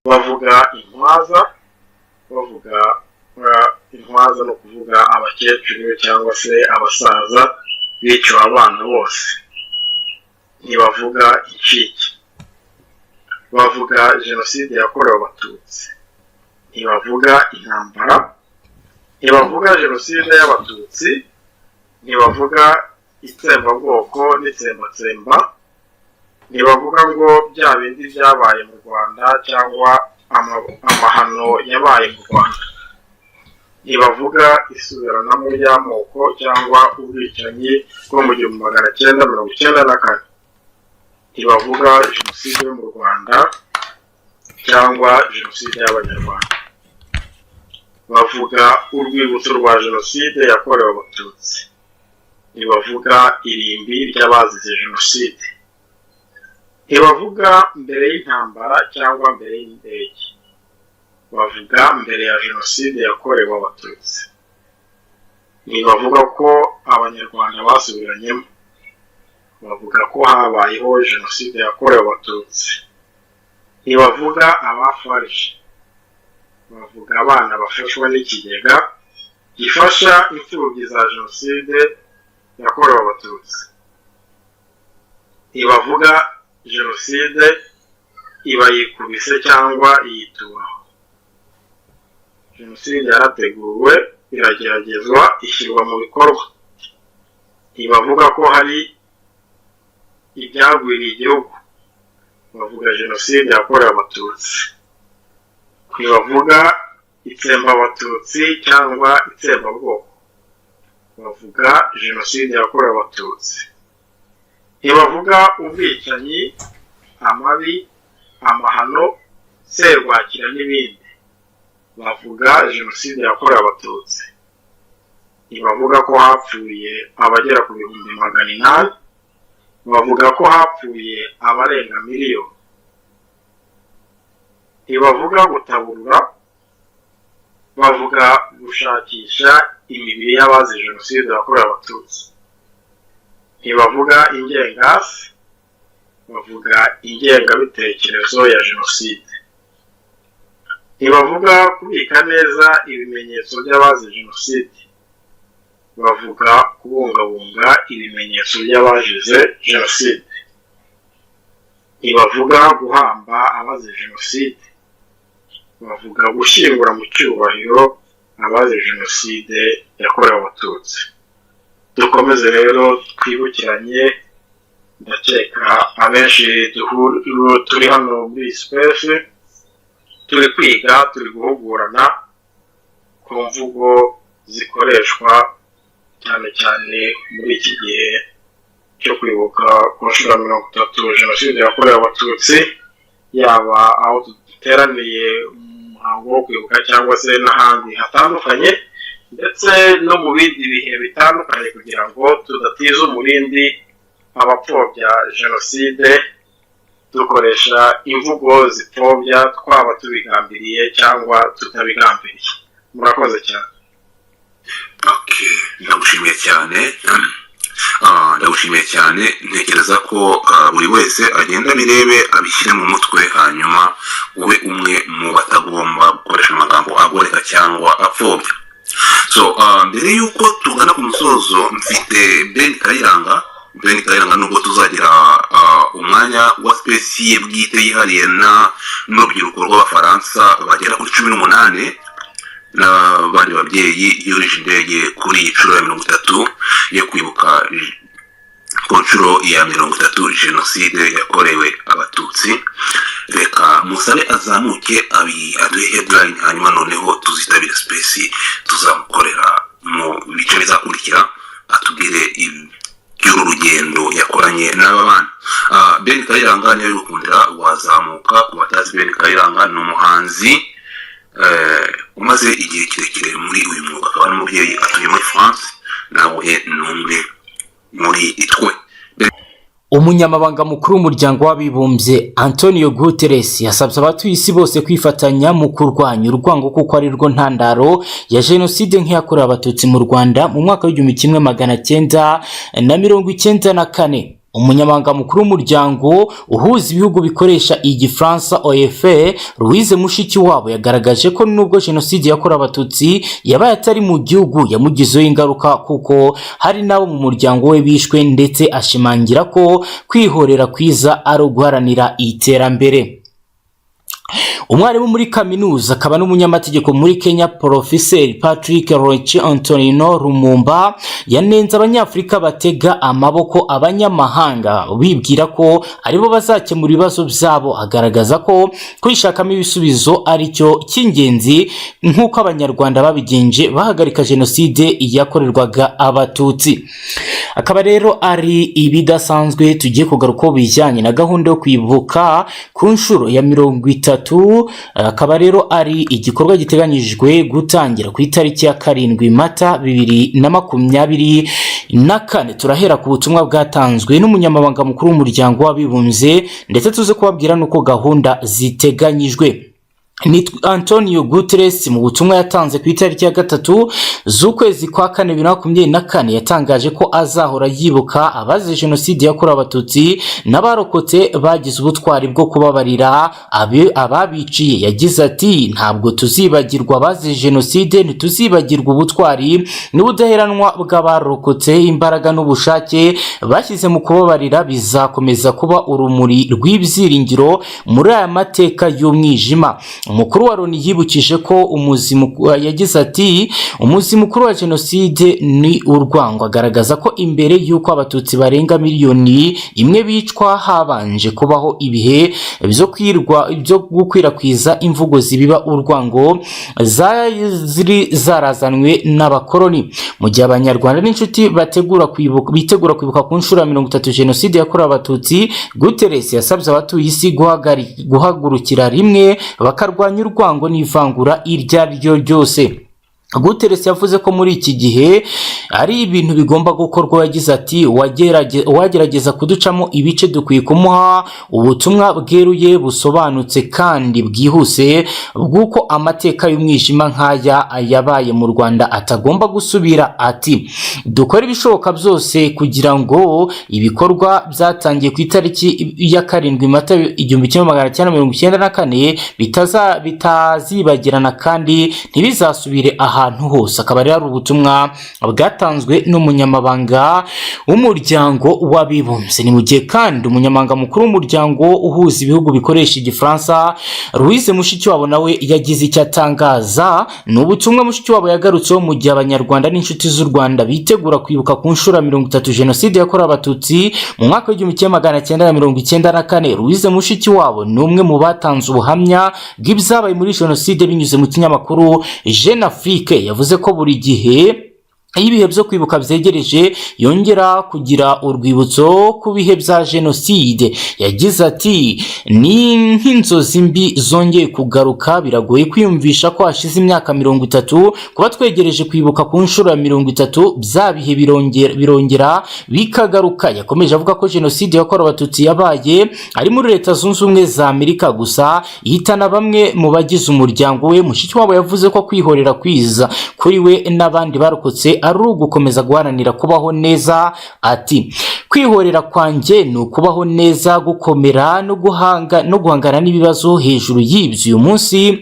bavuga intwaza, bavuga intwaza no kuvuga abakecuru cyangwa se abasaza biciwe abana bose. Ntibavuga incike, bavuga jenoside yakorewe abatutsi. Ntibavuga intambara, ntibavuga jenoside y'abatutsi, ntibavuga itsembabwoko n'itsembatsemba, ntibavuga ngo bya bindi byabaye mu Rwanda cyangwa amahano yabaye mu Rwanda. Ntibavuga isubiranamo ry'amoko cyangwa ubwicanyi bwo mu 1994. Ntibavuga jenoside yo mu Rwanda cyangwa jenoside y'abanyarwanda. Bavuga urwibutso rwa jenoside yakorewe abatutsi. Ntibavuga irimbi ry'abazize jenoside. Ntibavuga mbere y'intambara cyangwa mbere y'indege. Bavuga mbere ya jenoside yakorewe abatutsi. Ntibavuga ko abanyarwanda basubiranyemo. Bavuga ko habayeho jenoside yakorewe abatutsi. Ntibavuga abafarije. Bavuga abana bafashwa n'ikigega gifasha imfubyi za jenoside yakorewe abatutsi. Ntibavuga jenoside iba yikubise cyangwa yituraho. Jenoside yarateguwe, irageragezwa, ishyirwa mu bikorwa. Ntibavuga ko hari ibyagwiriye igihugu. Bavuga jenoside yakorewe abatutsi. Ntibavuga itsembabatutsi cyangwa itsembabwoko. Bavuga jenoside yakorewe abatutsi. Ntibavuga ubwicanyi, amabi, amahano, serwakira n'ibindi. Bavuga jenoside yakorewe abatutsi. Ntibavuga ko hapfuye abagera ku 800,000. Bavuga ko hapfuye abarenga miliyoni. Ntibavuga gutaburura. Bavuga gushakisha imibiri y'abazize jenoside yakorewe abatutsi. Ntibavuga ingengasi. Bavuga ingengabitekerezo ya jenoside. Ntibavuga kubika neza ibimenyetso by'abazize jenoside. Bavuga kubungabunga ibimenyetso by'abazize jenoside. Ntibavuga guhamba abazize jenoside. Bavuga gushyingura mu cyubahiro abazize jenoside yakorewe abatutsi. Dukomeze rero twibukiranye. Ndakeka abenshi turi hano muri space turi kwiga, turi guhugurana ku mvugo zikoreshwa cyane cyane muri iki gihe cyo kwibuka ku nshuro ya 30 jenoside yakorewe abatutsi, yaba aho duteraniye umuhango wo kwibuka cyangwa se n'ahandi hatandukanye, ndetse no mu bindi bihe bitandukanye, kugira ngo tudatiza umurindi abapfobya jenoside dukoresha imvugo zipfobya, twaba tubigambiriye cyangwa tutabigambiriye. Murakoze cyane. Okay, ndagushimiye cyane. Ntekereza ko buri wese agenda birebe abishyire mu mutwe, hanyuma ube umwe mu batagomba gukoresha amagambo agoreka cyangwa apfobya. Mbere yuko tugana ku musozo, mfite Ben Kayiranga nubwo tuzagira umwanya wa space bwite yihariye n'urubyiruko rw'Abafaransa bagera kuri 18 n'abandi babyeyi yurije indege kuri inshuro ya 30 yo kwibuka ku nshuro ya 30 jenoside yakorewe abatutsi. Reka musabe azamuke aduhe headline, hanyuma noneho tuzitabira space tuzamukorera mu bice bizakurikira, atubwire y'uru rugendo yakoranye n'aba bana. Ben Kayiranga niyo gukundira wazamuka. Ku batazi, Ben Kayiranga ni umuhanzi umaze igihe kirekire muri uyu mwuga, akaba n'umubyeyi, atuye muri France, nawe n'umwe muri itwe. Umunyamabanga mukuru w'umuryango w'abibumbye Antonio Guterres yasabye abatuye isi bose kwifatanya mu kurwanya urwango kuko ari rwo ntandaro ya jenoside nk'iyakorewe abatutsi mu Rwanda mu mwaka w'1994. umunyamabanga mukuru w'umuryango uhuza ibihugu bikoresha igifaransa OEF Louise Mushikiwabo yagaragaje ko nubwo jenoside yakorewe abatutsi yabaye atari mu gihugu yamugizeho ingaruka kuko hari nabo mu muryango we bishwe, ndetse ashimangira ko kwihorera kwiza ari uguharanira iterambere. Umwarimu muri kaminuza akaba n'umunyamategeko muri Kenya Professor Patrick Roche Antonino Lumumba yanenze abanyafrika batega amaboko abanyamahanga bibwira ko aribo bazakemura ibibazo byabo, agaragaza ko kwishakamo ibisubizo ari cyo cy'ingenzi nk'uko abanyarwanda babigenje bahagarika jenoside yakorerwaga abatutsi. Akaba rero ari ibidasanzwe tugiye kugaruka bijyanye na gahunda yo kwibuka ku nshuro ya 30. Akaba rero ari igikorwa giteganyijwe gutangira ku itariki ya 7 Mata 2024. Turahera ku butumwa bwatanzwe n'umunyamabanga mukuru w'umuryango w'abibumbye, ndetse tuze kubabwira nuko gahunda ziteganyijwe. Ni Antonio Guterres mu butumwa yatanze ku itariki ya 3 z'ukwezi kwa 4 2024 yatangaje ko azahora yibuka abazize jenoside yakorewe abatutsi n'abarokotse bagize ubutwari bwo kubabarira ababiciye. Yagize ati ntabwo tuzibagirwa abazize jenoside, ntituzibagirwa ubutwari n'ubudaheranwa bw'abarokotse. Imbaraga n'ubushake bashyize mu kubabarira bizakomeza kuba urumuri rw'ibyiringiro muri aya mateka y'umwijima. Umukuru wa Loni yibukije ko yagize ati umuzi mukuru wa jenoside ni urwango. Agaragaza ko imbere y'uko abatutsi barenga miliyoni imwe bicwa habanje kubaho ibihe byo gukwirakwiza imvugo zibiba urwango zarazanwe n'abakoloni. Mu gihe abanyarwanda n'inshuti bitegura kwibuka ku nshuro ya 30 jenoside yakorewe abatutsi, Guterres yasabye abatuye isi guhagurukira rimwe bakarwanya urwango n'ivangura iryo ari ryo ryose. Guterres yavuze ko muri iki gihe ari ibintu bigomba gukorwa. Yagize ati wagerageza kuducamo ibice dukwiye kumuha ubutumwa bweruye busobanutse kandi bwihuse bw'uko amateka y'umwijima nk'aya yabaye mu Rwanda atagomba gusubira. Ati dukora ibishoboka byose kugira ngo ibikorwa byatangiye ku itariki ya 7 Mata 1994 bitazibagirana kandi ntibizasubire ahantu hose. Akaba rero ubutumwa bwatanzwe n'umunyamabanga w'umuryango w'abibumbye. Ni mu gihe kandi umunyamabanga mukuru w'umuryango uhuza ibihugu bikoresha igifaransa Louise Mushikiwabo nawe yagize icyo atangaza. Ni ubutumwa Mushikiwabo yagarutseho mu gihe abanyarwanda n'inshuti z'u Rwanda bitegura kwibuka ku nshuro ya 30 jenoside yakorewe abatutsi mu mwaka wa 1994. Louise Mushikiwabo ni umwe mu batanze ubuhamya bw'ibyabaye muri jenoside binyuze mu kinyamakuru Jeune Afrique. Yavuze ko buri gihe ibihe byo kwibuka byegereje yongera kugira urwibutso ku bihe bya jenoside. Yagize ati ni nk'inzozi mbi zongeye kugaruka, biragoye kwiyumvisha ko hashize imyaka 30 kuba twegereje kwibuka ku nshuro ya 30 bya bihe birongera bikagaruka. Yakomeje avuga ko jenoside yakorewe abatutsi yabaye ari muri Leta Zunze Ubumwe za Amerika gusa ihitana bamwe mu bagize umuryango we. Mushikiwabo yavuze ko kwihorera kwiza kuri we n'abandi barokotse ari ugukomeza guharanira kubaho neza. Ati kwihorera kwanjye ni ukubaho neza, gukomera no guhangana n'ibibazo. Hejuru y'ibyo uyu munsi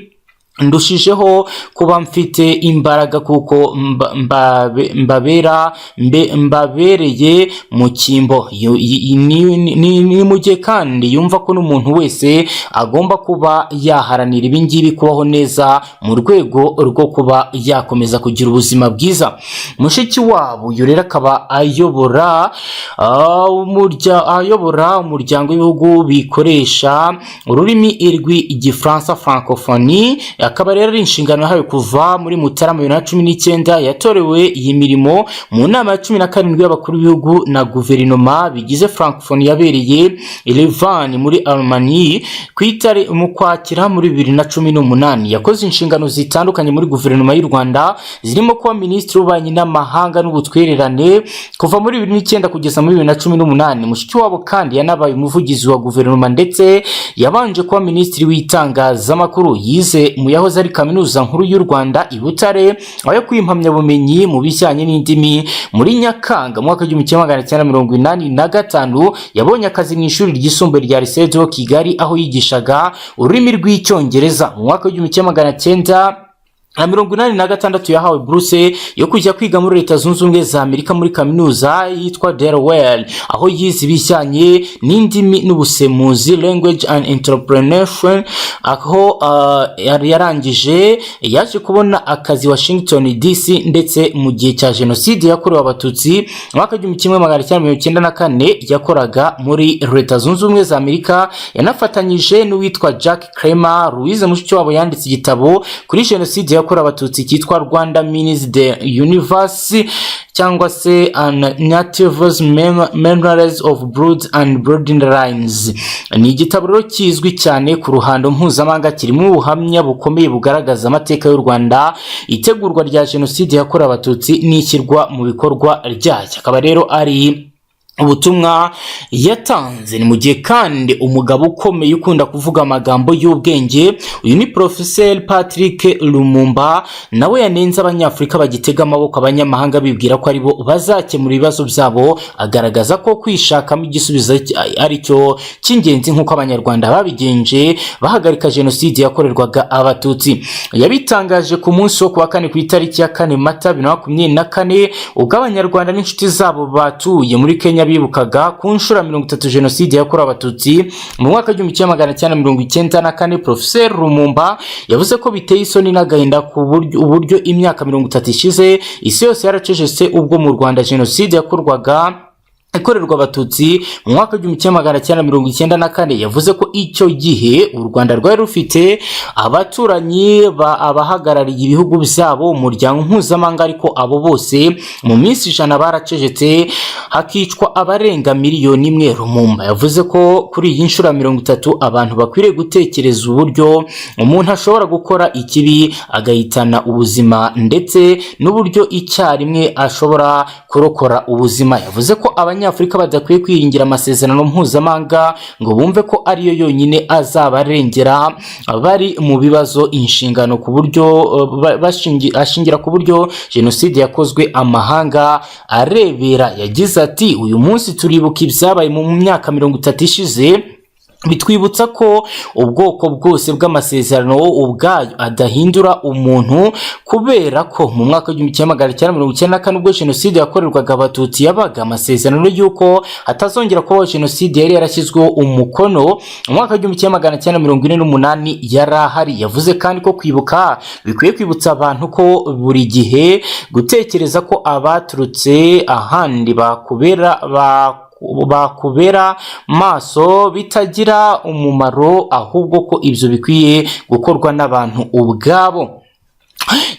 ndushijeho kuba mfite imbaraga kuko mbabereye mu cyimbo. Ni mu gihe kandi yumva ko n'umuntu wese agomba kuba yaharanira ibingibi, kubaho neza mu rwego rwo kuba yakomeza kugira ubuzima bwiza. Mushikiwabo uyu rero akaba ayobora umuryango w'ibihugu bikoresha ururimi rw'igifaransa francophonie. Akaba rero ari inshingano yahawe kuva muri Mutarama 2019. Yatorewe iyi mirimo mu nama ya 17 y'abakuru b'ibihugu na guverinoma bigize francophonie yabereye Yerevan muri Armenia mu Kwakira muri 2018. Yakoze inshingano zitandukanye muri guverinoma y'u Rwanda zirimo kuba minisitiri w'ububanyi n'amahanga n'ubutwererane kuva muri 2009 kugeza muri 2018. Mushikiwabo kandi yanabaye umuvugizi wa guverinoma ndetse yabanje kuba minisitiri w'itangazamakuru. Yize mu yahoze ari kaminuza nkuru y'u Rwanda i Butare, aho yakuye impamyabumenyi mu bijyanye n'indimi. Muri Nyakanga mu mwaka w'1985 yabonye akazi mu ishuri ryisumbuye rya Lycée de Kigali, aho yigishaga ururimi rw'icyongereza. Mu mwaka w'1986 yahawe buruse yo kujya kwiga muri Leta Zunze Ubumwe za Amerika muri kaminuza yitwa Delaware, aho yize ibijyanye n'indimi n'ubusemuzi, language and entrepreneurship. Aho yarangije yaje kubona akazi Washington DC, ndetse mu gihe cya Jenoside yakorewe Abatutsi mu mwaka w'1994 yakoraga muri Leta Zunze Ubumwe za Amerika. Yanafatanyije n'uwitwa Jack Kramer. Louise Mushikiwabo yanditse igitabo kuri Jenoside yakorewe Abatutsi cyitwa Rwanda Means the Universe, cyangwa se Natives Memories of Blood and Bloodlines. Ni igitabo rero kizwi cyane ku ruhando mpuzamahanga, kirimo ubuhamya bukomeye bugaragaza amateka y'u Rwanda, itegurwa rya Jenoside yakorewe Abatutsi n'ishyirwa mu bikorwa ryayo. Akaba rero ari ubutumwa yatanze. Ni mu gihe kandi umugabo ukomeye ukunda kuvuga amagambo y'ubwenge, uyu ni Professor Patrick Lumumba, nawe yanenze abanyafurika bagitega amaboko abanyamahanga bibwira ko aribo bazakemura ibibazo byabo, agaragaza ko kwishakamo igisubizo ari cyo cy'ingenzi nk'uko abanyarwanda babigenje bahagarika Jenoside yakorerwaga Abatutsi. Yabitangaje ku munsi wo kuwa kane ku itariki ya 4 Mata 2024 ubwo abanyarwanda n'inshuti zabo batuye muri Kenya bibukaga ku nshuro 30 Jenoside yakorewe Abatutsi mu mwaka w'1994. Professor Lumumba yavuze ko biteye isoni n'agahinda ku uburyo imyaka 30 ishize isi yose yaracecetse ubwo mu Rwanda Jenoside yakorerwa Abatutsi mu mwaka w'1994. Yavuze ko icyo gihe u Rwanda rwari rufite abaturanyi abahagarariye ibihugu byabo, umuryango mpuzamahanga, ariko abo bose mu minsi 100 baracecetse hakicwa abarenga miliyoni 1. Lumumba yavuze ko kuri iyi nshuro 30 abantu bakwiriye gutekereza uburyo umuntu ashobora gukora ikibi agahitana ubuzima, ndetse n'uburyo icyarimwe ashobora kurokora ubuzima. Yavuze ko Abanyafurika badakwiye kwiringira amasezerano mpuzamahanga ngo bumve ko ariyo yonyine azabarengera bari mu bibazo inshingano, ku buryo ashingira ku buryo Jenoside yakozwe amahanga arebera. Yagize ati uyu munsi turibuka ibyabaye mu myaka 30 ishize, bitwibutsa ko ubwoko bwose bw'amasezerano ubwayo adahindura umuntu, kubera ko mu mwaka w'1994 ubwo Jenoside yakorerwaga Abatutsi yabaga amasezerano y'uko hatazongera kubaho Jenoside yari yarashyizweho umukono mu mwaka w'1948 yari ahari. Yavuze kandi ko kwibuka bikwiye kwibutsa abantu ko buri gihe gutekereza ko abaturutse ahandi bakubera maso bitagira umumaro, ahubwo ko ibyo bikwiye gukorwa n'abantu ubwabo.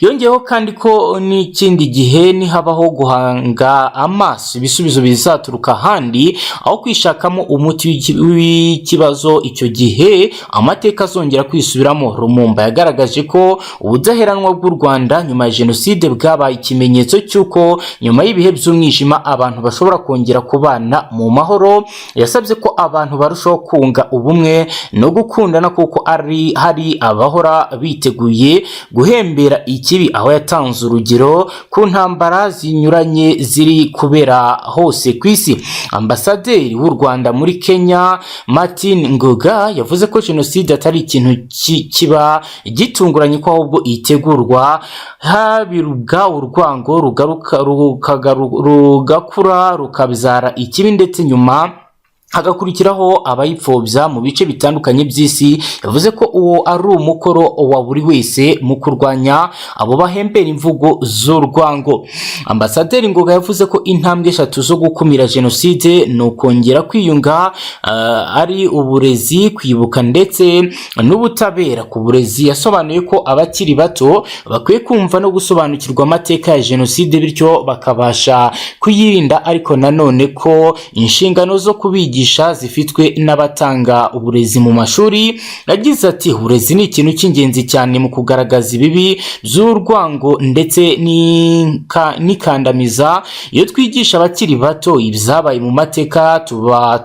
Yongeyeho kandi ko n'ikindi gihe nihabaho guhanga amaso ibisubizo bizaturuka ahandi aho kwishakamo umuti w'ikibazo, icyo gihe amateka azongera kwisubiramo. Lumumba yagaragaje ko ubudaheranwa bw'u Rwanda nyuma ya Jenoside bwabaye ikimenyetso cy'uko nyuma y'ibihe by'umwijima abantu bashobora kongera kubana mu mahoro. Yasabye ko abantu barushaho kunga ubumwe no gukundana, kuko hari abahora biteguye guhembera ikibi, aho yatanze urugero ku ntambara zinyuranye ziri kubera hose ku isi. Ambasaderi w'u Rwanda muri Kenya Martin Ngoga yavuze ko Jenoside atari ikintu kiba gitunguranye, ko ahubwo itegurwa habirubwa urwango rugakura rukabyara ikibi, ndetse nyuma hagakurikiraho abayipfobya mu bice bitandukanye by'isi. Yavuze ko uwo ari umukoro wa buri wese mu kurwanya abo bahembera imvugo z'urwango. Ambasaderi Ngoga yavuze ko intambwe 3 zo gukumira Jenoside no kongera kwiyunga ari uburezi, kwibuka ndetse n'ubutabera. Ku burezi yasobanuye ko abakiri bato bakwiye kumva no gusobanukirwa amateka ya Jenoside bityo bakabasha kuyirinda, ariko nanone ko inshingano zo kubigisha kwigisha zifitwe n'abatanga uburezi mu mashuri. Yagize ati uburezi ni ikintu cy'ingenzi cyane mu kugaragaza ibibi by'urwango ndetse n'ikandamiza. Iyo twigisha abakiri bato ibyabaye mu mateka tuba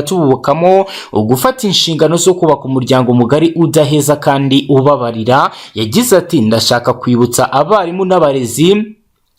tububakamo gufata inshingano zo kubaka umuryango mugari udaheza kandi ubabarira. Yagize ati ndashaka kwibutsa abarimu n'abarezi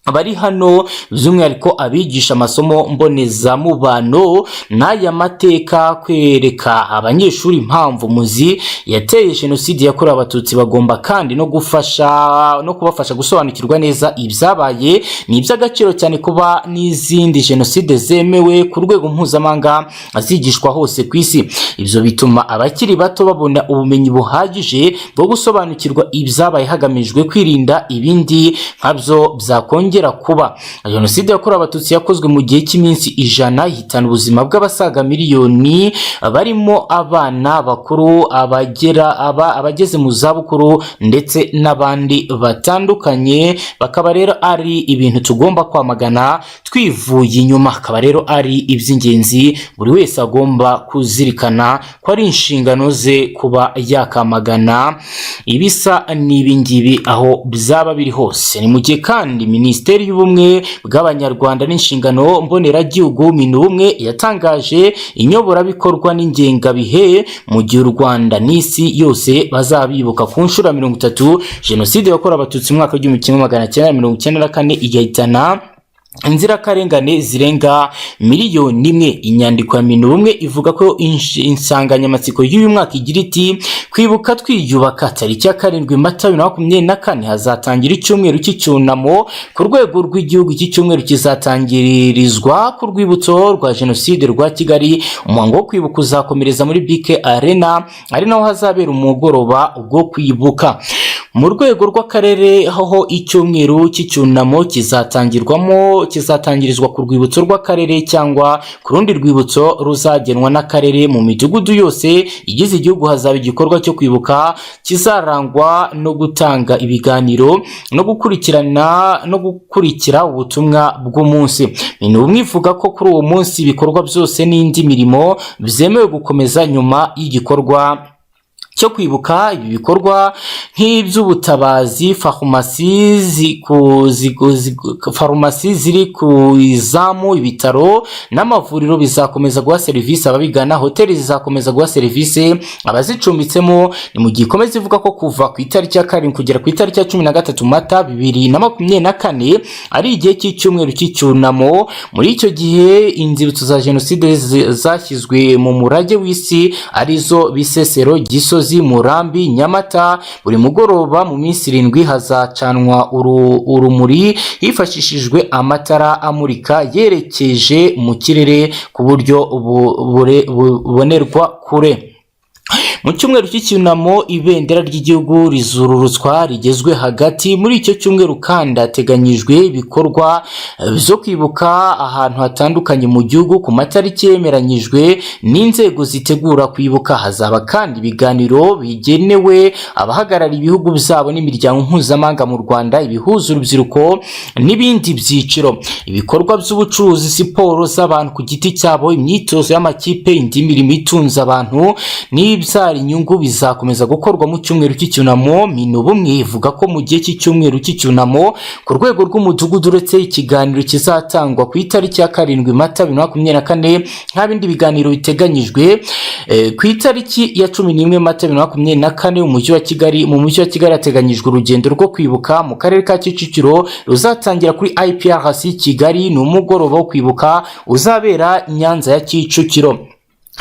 abari hano by'umwihariko abigisha amasomo mbonezamubano n'aya mateka kwereka abanyeshuri impamvu muzi yateye jenoside yakorewe abatutsi. Bagomba kandi no kubafasha gusobanukirwa neza ibyabaye. Ni iby'agaciro cyane kuba n'izindi jenoside zemewe ku rwego mpuzamahanga azigishwa hose ku isi. Ibyo bituma abakiri bato babona ubumenyi buhagije bwo gusobanukirwa ibyabaye hagamijwe kwirinda ibindi nkabyo byakongera kuba. Jenoside yakorewe abatutsi yakozwe mu gihe cy'iminsi 100 ihitana ubuzima bw'abasaga miliyoni barimo abana bakuru, abageze mu zabukuru ndetse n'abandi batandukanye. Bakaba rero ari ibintu tugomba kwamagana twivuye inyuma. Akaba rero ari iby'ingenzi buri wese agomba kuzirikana ko ari inshingano ze kuba yakamagana ibisa n'ibingibi aho byaba biri hose. Ni mu gihe kandi Minisiteri y'Ubumwe bw'Abanyarwanda n'inshingano mboneragihugu minubumwe yatangaje inyoborabikorwa n'ingengabihe mu gihe u Rwanda n'isi yose bazabibuka ku nshuro 30 jenoside yakorewe abatutsi mu mwaka w'1994 igahitana inzirakarengane zirenga miliyoni 1. Inyandiko ya minubumwe ivuga ko insanganyamatsiko y'uyu mwaka igira iti kwibuka twiyubaka. Tariki ya 7 Mata 2024 hazatangira icyumweru cy'icyunamo ku rwego rw'igihugu. Iki cyumweru kizatangirizwa ku rwibutso rwa jenoside rwa Kigali. Umuhango wo kwibuka uzakomereza muri BK Arena ari naho hazabera umugoroba wo kwibuka. Mu rwego rw'akarere aho icyumweru cy'icyunamo kizatangirizwa ku rwibutso rw'akarere cyangwa ku rundi rwibutso ruzagenwa n'akarere. Mu midugudu yose igize igihugu hazaba igikorwa cyo kwibuka kizarangwa no gutanga ibiganiro no gukurikira ubutumwa bw'umunsi. Minubumwe ivuga ko kuri uwo munsi ibikorwa byose n'indi mirimo byemewe gukomeza nyuma y'igikorwa cyo kwibuka. Ibi bikorwa nk'iby'ubutabazi, farumasi ziri ku izamu, ibitaro n'amavuriro bizakomeza guha serivisi ababigana. Hoteli zizakomeza guha serivisi abazicumbitsemo. Ni mu gihe ikomeza ivuga ko kuva ku itariki ya 7 kugera ku itariki ya 13 Mata 2024 ari igihe cy'icyumweru cy'icyunamo. Muri icyo gihe inzibutso za jenoside zashyizwe mu murage w'isi arizo Bisesero, Gisozi, Murambi, Nyamata. Buri mugoroba mu minsi 7 hazacanwa urumuri hifashishijwe amatara amurika yerekeje mu kirere ku buryo bubonerwa kure. Mu cyumweru cy'icyunamo ibendera ry'igihugu rizururutswa rigezwe hagati. Muri icyo cyumweru kandi hateganyijwe ibikorwa byo kwibuka ahantu hatandukanye mu gihugu ku matariki yemeranyijwe n'inzego zitegura kwibuka. Hazaba kandi ibiganiro bigenewe abahagarariye ibihugu byabo n'imiryango mpuzamahanga mu Rwanda, ibihuza urubyiruko n'ibindi byiciro. Ibikorwa by'ubucuruzi, siporo z'abantu ku giti cyabo, imyitozo y'amakipe, indi mirimo itunze abantu n'ibyara inyungu bizakomeza gukorwa mu cyumweru cy'icyunamo. Minubumwe ivuga ko mu gihe cy'icyumweru cy'icyunamo ku rwego rw'umudugudu uretse ikiganiro kizatangwa ku itariki ya 7 Mata 2024 nta bindi biganiro biteganyijwe. Ku itariki ya 11 Mata 2024 mu mujyi wa Kigali hateganyijwe urugendo rwo kwibuka mu karere ka Kicukiro ruzatangira kuri IPRC Kigali. Ni umugoroba wo kwibuka uzabera Nyanza ya Kicukiro.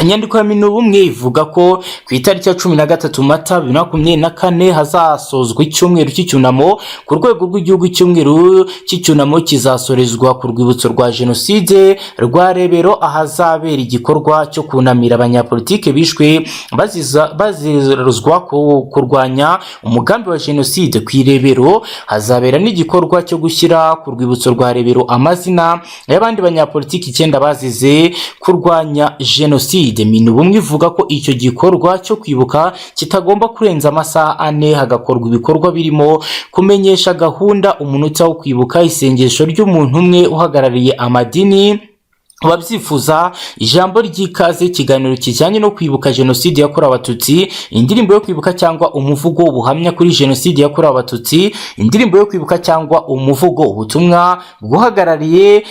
Inyandiko ya minubumwe ivuga ko ku itariki ya 13 Mata 2024 hazasozwa icyumweru cy'icyunamo ku rwego rw'igihugu. Icyumweru cy'icyunamo kizasorezwa ku rwibutso rwa jenoside rwa Rebero ahazabera igikorwa cyo kunamira abanyapolitike bishwe baziruzwa kurwanya umugambi wa jenoside. Ku Rebero hazabera n'igikorwa cyo gushyira ku rwibutso rwa Rebero amazina y'abandi banyapolitike 9 bazize kurwanya jenoside. Minubumwe ivuga ko icyo gikorwa cyo kwibuka kitagomba kurenza amasaha 4 hagakorwa ibikorwa birimo kumenyesha gahunda, umunota wo kwibuka, isengesho ry'umuntu umwe uhagarariye amadini ababyifuza ijambo ry'ikaze, ikiganiro kijyanye no kwibuka jenoside yakorewe abatutsi, indirimbo yo kwibuka cyangwa umuvugo w'ubuhamya kuri jenoside yakorewe abatutsi, indirimbo yo kwibuka cyangwa umuvugo, ubutumwa bw'uhagarariye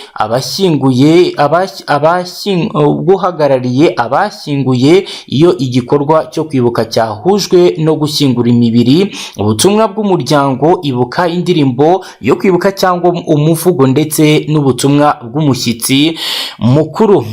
abashyinguye iyo igikorwa cyo kwibuka cyahujwe no gushyingura imibiri, ubutumwa bw'umuryango ibuka, indirimbo yo kwibuka cyangwa umuvugo ndetse n'ubutumwa bw'umushyitsi mukuru.